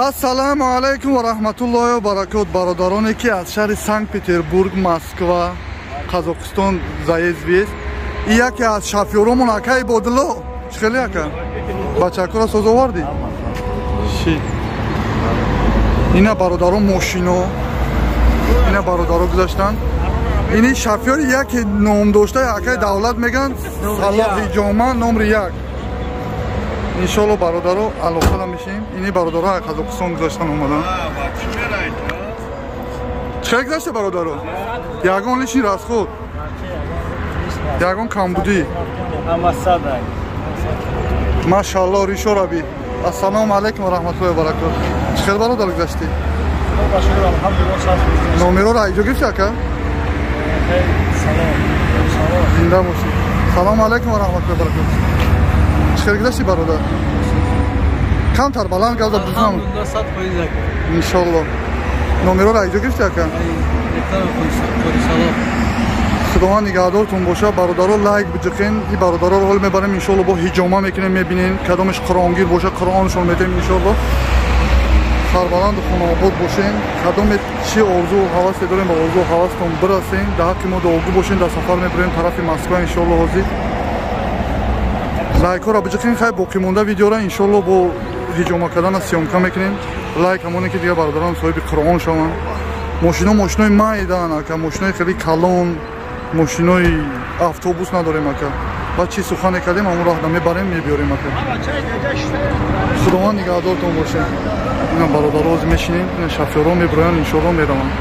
Ассаламу алайкум ва рахматуллоҳи ва баракот. бародароне ки аз шаҳри Санкт-Петербург, Москва, Қазоқистон заездист. И яке аз шофёромон ака Ибодулло. Чхели ака? Бачакура созоварди? Ши. Ина бародарон мошино. Ина бародарон гузаштанд. Ини шофёри яке ном доштаи акаи давлат меган Салоҳи ҷома номри 1. иншоалло бародаро алоқада мешем. Ини бародаро аз Қазоқистон гузаштан омадан. чӣ гузашта бародаро? Ягон лишни расход. Ягон камбудӣ. Машаалло ришо раби. Ассалому алайкум ва раҳматуллоҳи ва баракот. Чӣ хел бародар гузашти? номероро айҷо гирифти ака? зинда бошӣ. салому алайкум ва раҳматуллоҳи ва баракот. чӣ хел гузашти бародар? камтар баланд гавда бузнам. иншоалло. номероро айҷо гирифти ака? худованд нигаҳдортун боша. бародаро лайк биҷиқин. И бародароро ҳол мебарем иншоалло бо ҳиҷома мекунем, мебинем кадомаш қуронгир боша қуроншон метем иншоалло. сарбаланду хунообод бошем. кадоме чӣ орзу ҳавасе дорем ба орзу ҳавастон бирасем. дар ҳаққи мо дуогӯ бошем. дар сафар мебарем тарафи Москва иншоалло ҳозир. лайкҳоро биҷиқин. хай боқӣ монда видеора иншоалло бо ҳиҷома кардана сиёмка мекунем. лайк ҳамоне ки дигар бародарон соҳиби қурон шаванд. мошинои майдан ака, мошинои хеле калон, мошинои автобус надорем ака. баъд чӣ сухане кардем ҳамон роҳ мебарем мебиёрем ака. худованд нигаҳдортон бошед. ина бародаро ҳозир мешинем. ина шофёрон мебироянд иншоалло мераванд.